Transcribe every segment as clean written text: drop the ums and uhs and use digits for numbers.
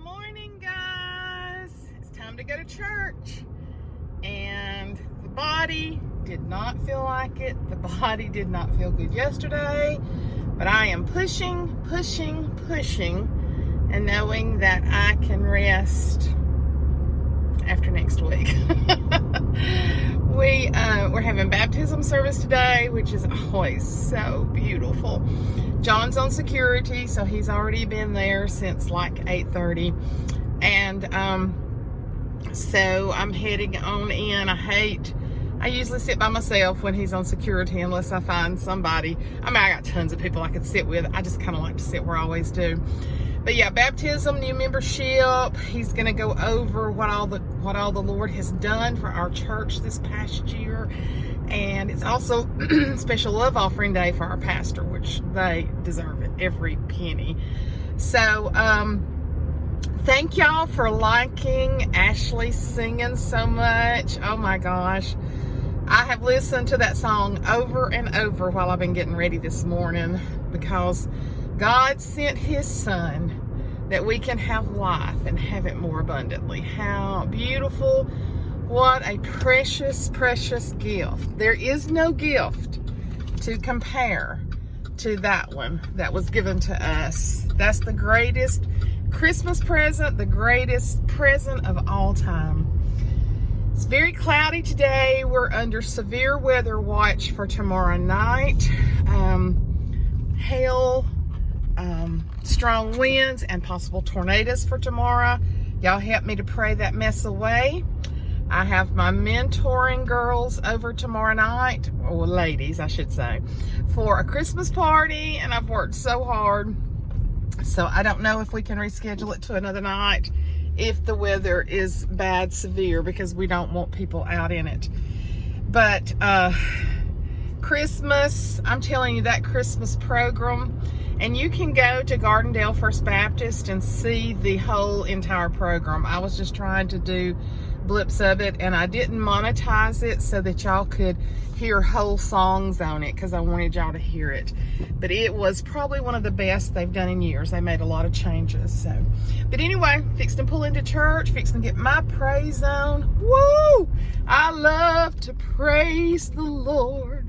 morning, guys. It's time to go to church. And the body did not feel like it. The body did not feel good yesterday. But I am pushing, and knowing that I can rest after next week. We're having baptism service today, which is always so beautiful. John's on security, so he's already been there since like 8:30, and so I'm heading on in. I usually sit by myself when he's on security unless I find somebody. I mean, I got tons of people I could sit with. I just kind of like to sit where I always do. But yeah, baptism, new membership. He's going to go over what all the Lord has done for our church this past year. And it's also special love offering day for our pastor, which they deserve it, every penny. So, thank y'all for liking Ashley singing so much. Oh my gosh. I have listened to that song over and over while I've been getting ready this morning, because God sent his son that we can have life and have it more abundantly. How beautiful. What a precious, precious gift. There is no gift to compare to that one that was given to us. That's the greatest Christmas present, the greatest present of all time. It's very cloudy today. We're under severe weather watch for tomorrow night. Hail, strong winds, and possible tornadoes for tomorrow. Y'all help me to pray that mess away. I have my mentoring girls over tomorrow night, or ladies, I should say, for a Christmas party, and I've worked so hard. So I don't know if we can reschedule it to another night if the weather is bad, severe, because we don't want people out in it. But Christmas, I'm telling you, that Christmas program, and you can go to Gardendale First Baptist and see the whole entire program. I was just trying to do blips of it, and I didn't monetize it so that y'all could hear whole songs on it, because I wanted y'all to hear it. But it was probably one of the best they've done in years. They made a lot of changes. So, but anyway, fixing to pull into church, fixing to get my praise on. Woo! I love to praise the Lord.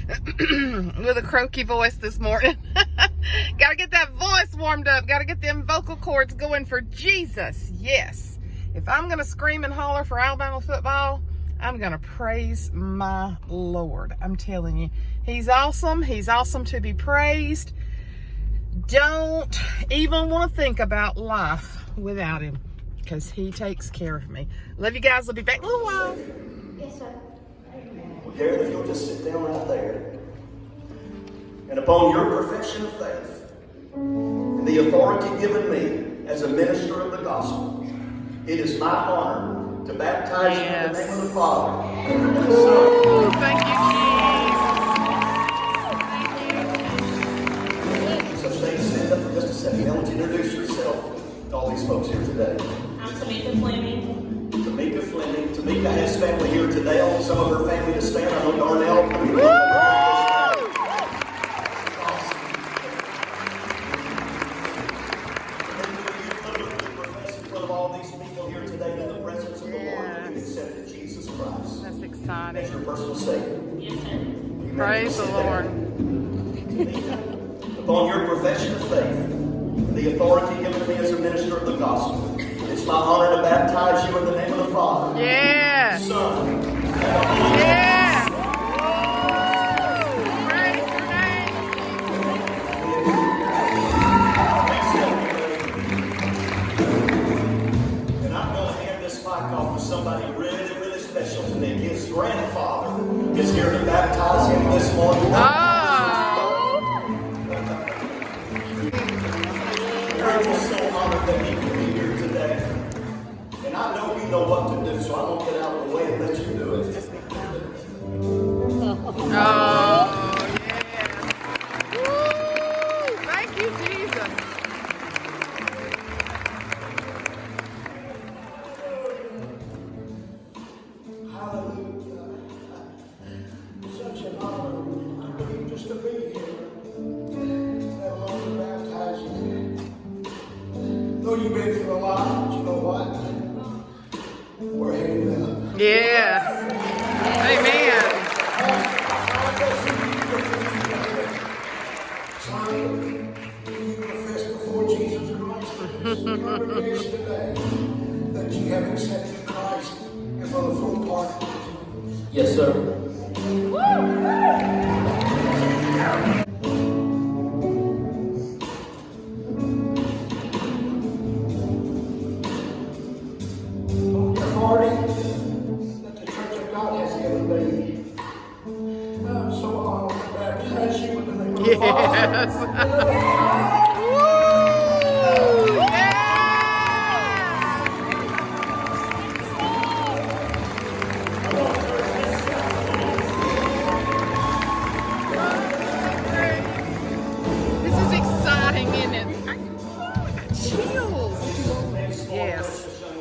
With a croaky voice this morning. Gotta get that voice warmed up. Gotta get them vocal cords going for Jesus. Yes. If I'm gonna scream and holler for Alabama football, I'm gonna praise my Lord. I'm telling you, he's awesome. He's awesome to be praised. Don't even want to think about life without him, because he takes care of me. Love you guys. I'll be back in a little while. Yes, sir. Well, Garrett, if you'll just sit down right there. And upon your profession of faith and the authority given me as a minister of the gospel, it is my honor to baptize you in the name of the Father and the Son. Ooh, thank you, Jesus. So stay stand up for just a second. I want you to introduce yourself to all these folks here today. I'm Tamika Fleming. Tamika Fleming. Tamika has family here today. I want some of her family to stand. I know Darnell. As your personal Savior. Yes, sir. Praise the Lord. Upon your profession of faith and the authority given me as a minister of the gospel, it's my honor to baptize you in the name of the Father, Yeah. Son, and Yeah. Praise your name. And I'm going to hand this mic off to somebody really special to me. His grandfather is here to baptize him this morning. We're just so honored that he can be here today. And I know you know what to do, so I'm going to get out of the way and let you do it. Woo! Thank you, Jesus. To be here, that alone to baptize you. Though you've been through a lot, but you know what? We're heading up. Yes. Amen. Son, you confess before Jesus Christ in this congregation today that you have accepted Christ and for the full part. Yes, sir. Authority that the Church of God has given me. I'm so honored to baptize you in the name of the Father. Yes. And of the Son, Woo! Yeah! This is exciting, isn't it? I got chills. Yes.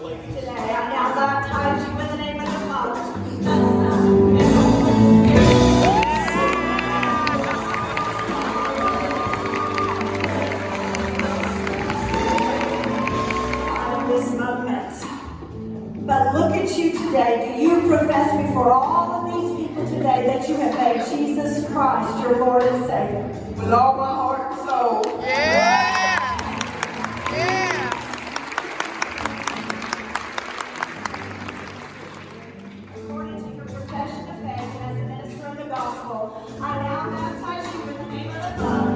Today, I now baptize you in the name of the Father. In this moment. But look at you today. Do you profess before all of these people today that you have made Jesus Christ your Lord and Savior? With all my heart and soul. Yeah! Yeah! According to your profession of faith as a minister of the gospel, I now baptize you in the name of the Father.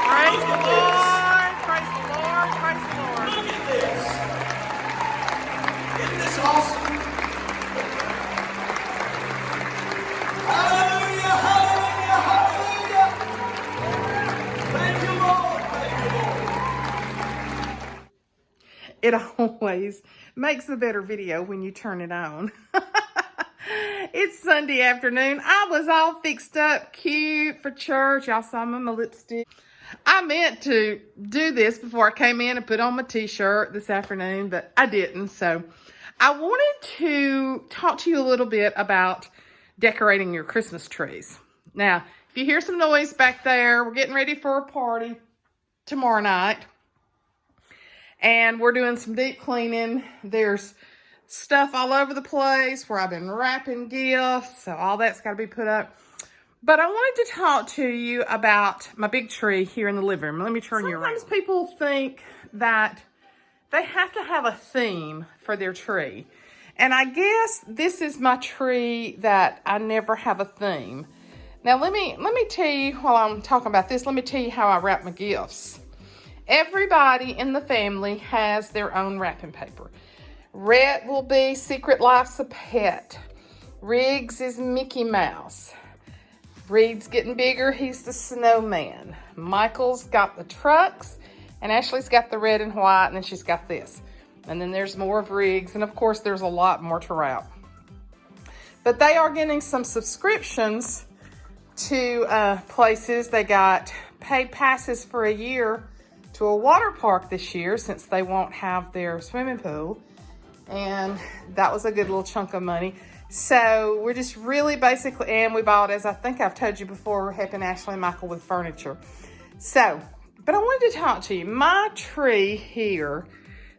Praise the Lord! Praise the Lord! Praise the Lord! Look at this. Isn't this awesome? Hallelujah, hallelujah, hallelujah. Thank you, Lord. Thank you, Lord. It always makes a better video when you turn it on. It's Sunday afternoon. I was all fixed up, cute for church. Y'all saw my lipstick. I meant to do this before I came in and put on my t-shirt this afternoon, but I didn't. So I wanted to talk to you a little bit about decorating your Christmas trees. Now, if you hear some noise back there, we're getting ready for a party tomorrow night. And we're doing some deep cleaning. There's stuff all over the place where I've been wrapping gifts. So all that's got to be put up. But I wanted to talk to you about my big tree here in the living room. Let me turn you around. Sometimes people think that they have to have a theme for their tree. And I guess this is my tree that I never have a theme. Now let me tell you, while I'm talking about this, let me tell you how I wrap my gifts. Everybody in the family has their own wrapping paper. Rhett will be Secret Life's a pet. Riggs is Mickey Mouse. Reed's getting bigger, he's the snowman. Michael's got the trucks, and Ashley's got the red and white, and then she's got this. And then there's more of Riggs, and of course there's a lot more to wrap. But they are getting some subscriptions to places. They got paid passes for a year to a water park this year since they won't have their swimming pool. And that was a good little chunk of money. So we're just really basically, and we bought, as I think I've told you before, we're helping Ashley and Michael with furniture. So, but I wanted to talk to you. My tree here,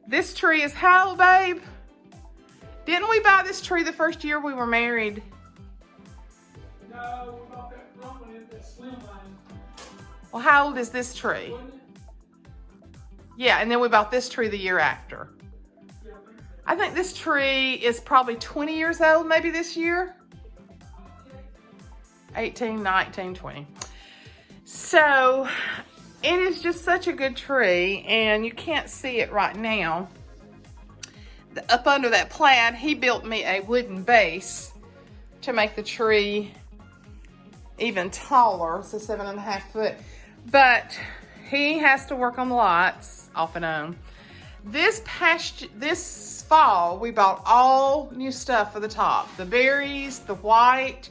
this tree is how old, babe? Didn't we buy this tree the first year we were married? No, we bought that front one in that slim line. Well, how old is this tree? Wasn't it? Yeah, and then we bought this tree the year after. Yeah, I think so. I think this tree is probably 20 years old maybe this year. 18, 19, 20. So it is just such a good tree, and you can't see it right now. Up under that plaid, he built me a wooden base to make the tree even taller, so 7.5 foot. But he has to work on the lights off and on. This fall, we bought all new stuff for the top. The berries, the white,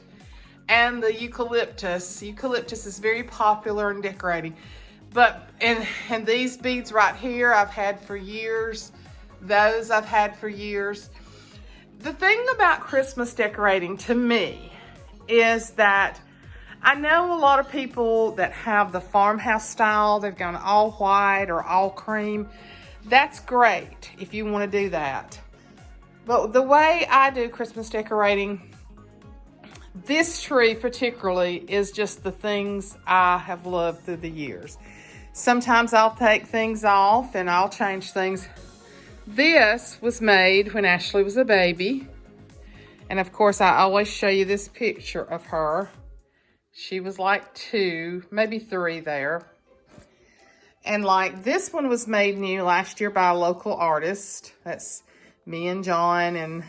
and the eucalyptus. Eucalyptus is very popular in decorating. But, and these beads right here I've had for years. Those I've had for years. The thing about Christmas decorating to me is that I know a lot of people that have the farmhouse style. They've gone all white or all cream. That's great if you want to do that. But the way I do Christmas decorating, this tree particularly is just the things I have loved through the years. Sometimes I'll take things off and I'll change things. This was made when Ashley was a baby. And of course, I always show you this picture of her. She was like 2, maybe 3 there. And like this one was made new last year by a local artist. That's me and John. And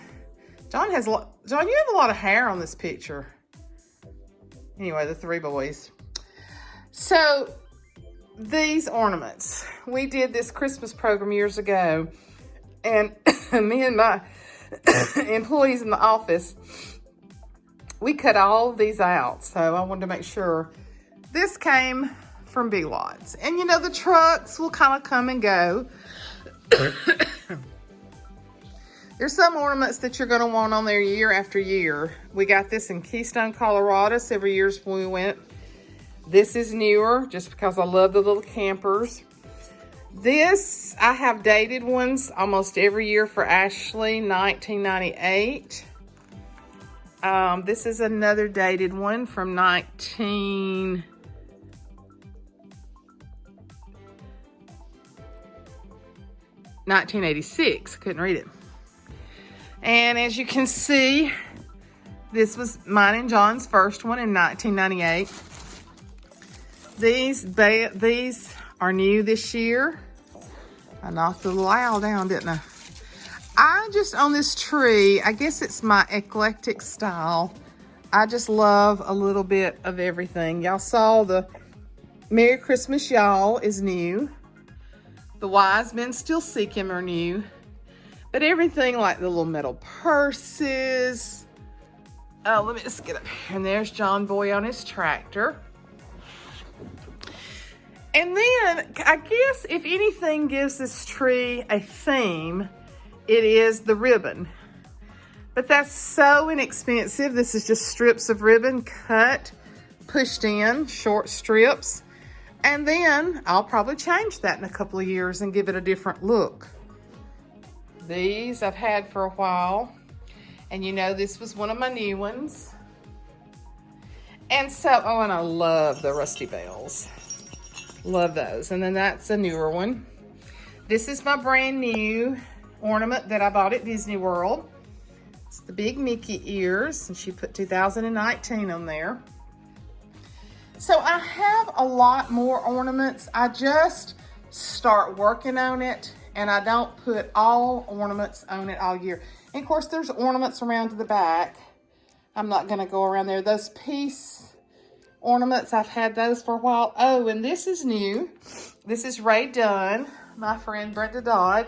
John, you have a lot of hair on this picture. Anyway, the 3 boys. So these ornaments, we did this Christmas program years ago. And me and my employees in the office, we cut all of these out. So I wanted to make sure. This came from B-Lots. And you know, the trucks will kind of come and go. There's some ornaments that you're going to want on there year after year. We got this in Keystone, Colorado several years when we went. This is newer just because I love the little campers. This, I have dated ones almost every year for Ashley, 1998. This is another dated one from 1986. Couldn't read it. And as you can see, this was mine and John's first one in 1998. These are new this year. I knocked the little owl down, didn't I? I just, on this tree, I guess it's my eclectic style. I just love a little bit of everything. Y'all saw the Merry Christmas, Y'all is new. The Wise Men Still Seek Him are new. But everything like the little metal purses. Oh, let me just get up here. And there's John Boy on his tractor. And then, I guess if anything gives this tree a theme, it is the ribbon. But that's so inexpensive. This is just strips of ribbon cut, pushed in, short strips. And then I'll probably change that in a couple of years and give it a different look. These I've had for a while. And you know, this was one of my new ones. And so, oh, and I love the Rusty Bells. Love those. And then that's a newer one. This is my brand new ornament that I bought at Disney World. It's the big Mickey ears, and she put 2019 on there. So I have a lot more ornaments. I just start working on it, and I don't put all ornaments on it all year. And of course, there's ornaments around to the back. I'm not gonna go around there. Those peace ornaments, I've had those for a while. Oh, and this is new. This is Ray Dunn. My friend Brenda Dodd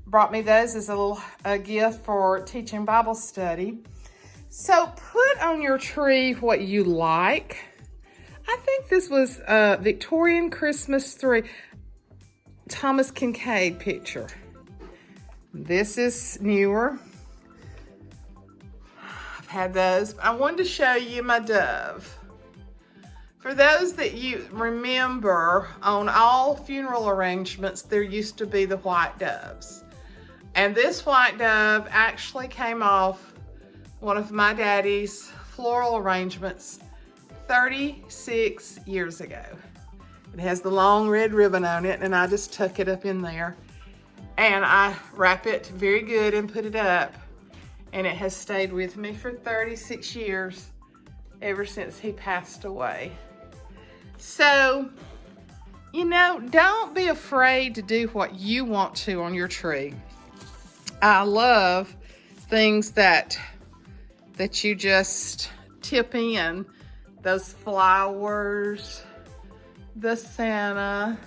brought me those as a little gift for teaching Bible study. So put on your tree what you like. I think this was a Victorian Christmas tree. Thomas Kincaid picture. This is newer. I've had those. I wanted to show you my dove. For those that you remember, on all funeral arrangements, there used to be the white doves. And this white dove actually came off one of my daddy's floral arrangements 36 years ago. It has the long red ribbon on it, and I just tuck it up in there. And I wrap it very good and put it up. And it has stayed with me for 36 years, ever since he passed away. So, you know, don't be afraid to do what you want to on your tree. I love things that you just tip in. Those flowers, the Santa,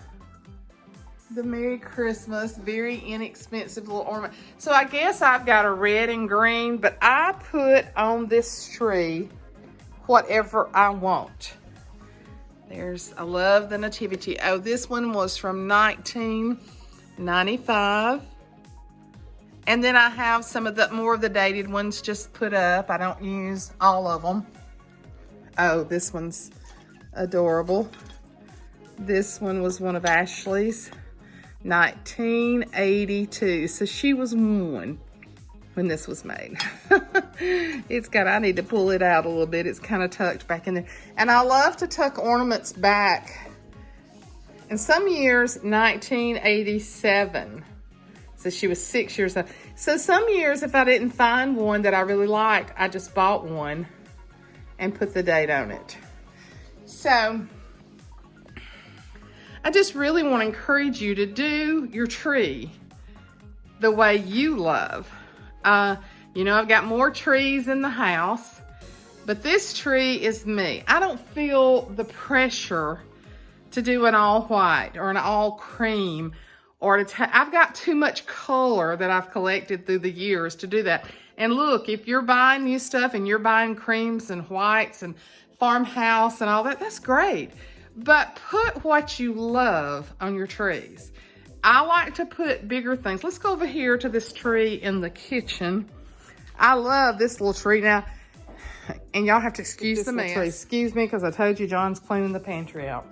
the Merry Christmas, very inexpensive little ornament. So I guess I've got a red and green, but I put on this tree whatever I want. I love the nativity. Oh, this one was from 1995. And then I have some of the more of the dated ones just put up. I don't use all of them. Oh, this one's adorable. This one was one of Ashley's, 1982. So she was 1 when this was made. I need to pull it out a little bit. It's kind of tucked back in there. And I love to tuck ornaments back. In some years, 1987. So she was 6 years old. So some years, if I didn't find one that I really liked, I just bought one and put the date on it. So I just really want to encourage you to do your tree the way you love. You know, I've got more trees in the house, but this tree is me. I don't feel the pressure to do an all white or an all cream, or I've got too much color that I've collected through the years to do that. And look, if you're buying new stuff and you're buying creams and whites and farmhouse and all that, that's great. But put what you love on your trees. I like to put bigger things. Let's go over here to this tree in the kitchen. I love this little tree. Now, and y'all have to excuse the mess. Excuse me, because I told you John's cleaning the pantry out.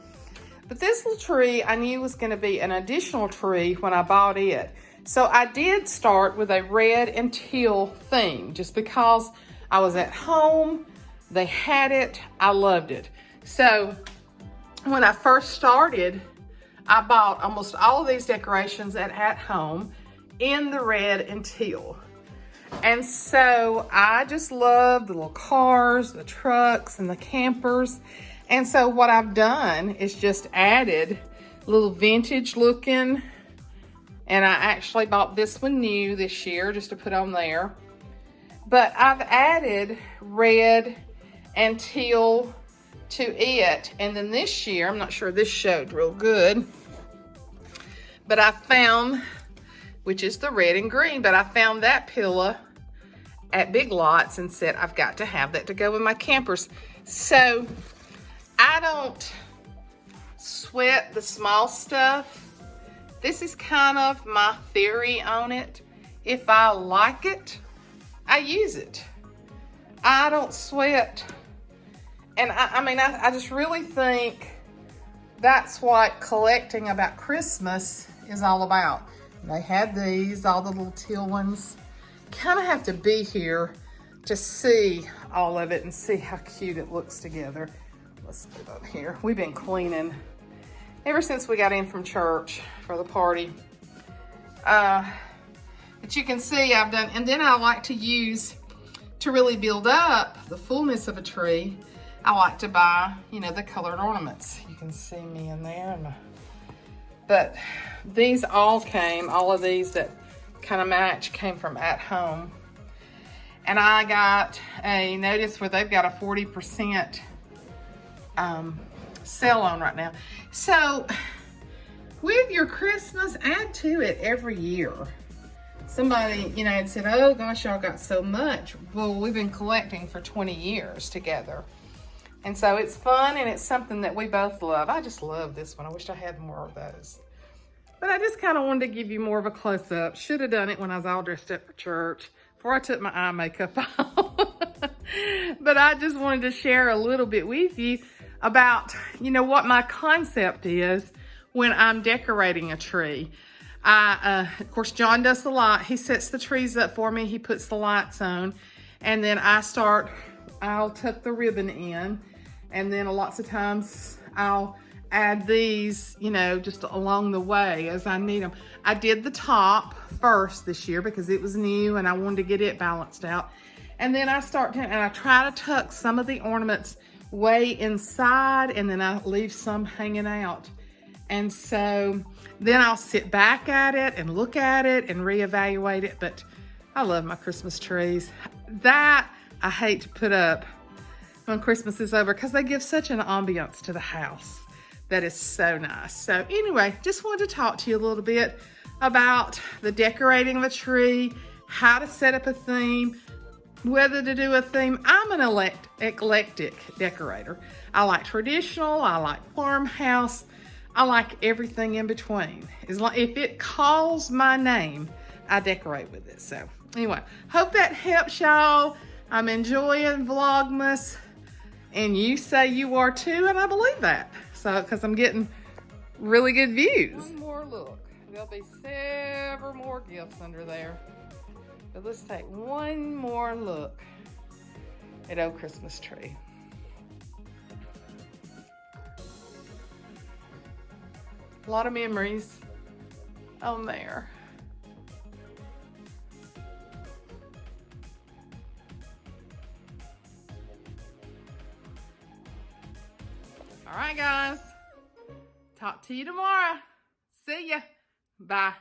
But this little tree I knew was going to be an additional tree when I bought it. So I did start with a red and teal theme just because I was at home. They had it. I loved it. So when I first started, I bought almost all of these decorations at home in the red and teal. And so I just love the little cars, the trucks, and the campers. And so what I've done is just added little vintage looking, and I actually bought this one new this year just to put on there. But I've added red and teal to it. And then this year, I'm not sure this showed real good, but I found, which is the red and green, but I found that pillow at Big Lots and said, I've got to have that to go with my campers. So I don't sweat the small stuff. This is kind of my theory on it. If I like it, I use it. I don't sweat. And I just really think that's what collecting about Christmas is all about. They had these, all the little teal ones. Kind of have to be here to see all of it and see how cute it looks together. Let's put it up here. We've been cleaning ever since we got in from church for the party. But you can see I've done, and then I like to use, to really build up the fullness of a tree, I like to buy, you know, the colored ornaments. You can see me in there. But these all of these that kind of match came from at home. And I got a notice where they've got a 40% sale on right now. So with your Christmas, add to it every year. Somebody, you know, had said, oh gosh, y'all got so much. Well, we've been collecting for 20 years together. And so it's fun, and it's something that we both love. I just love this one. I wish I had more of those. But I just kind of wanted to give you more of a close-up. Should have done it when I was all dressed up for church, before I took my eye makeup off. But I just wanted to share a little bit with you about, you know, what my concept is when I'm decorating a tree. Of course, John does the light. He sets the trees up for me. He puts the lights on. And then I'll tuck the ribbon in. And then lots of times I'll add these, you know, just along the way as I need them. I did the top first this year because it was new and I wanted to get it balanced out. And then I try to tuck some of the ornaments way inside, and then I leave some hanging out. And so then I'll sit back at it and look at it and reevaluate it. But I love my Christmas trees. That I hate to put up when Christmas is over because they give such an ambiance to the house. That is so nice. So anyway, just wanted to talk to you a little bit about the decorating of a tree, how to set up a theme, whether to do a theme. I'm an eclectic decorator. I like traditional, I like farmhouse, I like everything in between. As long, if it calls my name, I decorate with it. So anyway, hope that helps y'all. I'm enjoying Vlogmas, and you say you are too, and I believe that. So, because I'm getting really good views. One more look. There'll be several more gifts under there. But let's take one more look at old Christmas tree. A lot of memories on there. All right, guys. Talk to you tomorrow. See ya. Bye.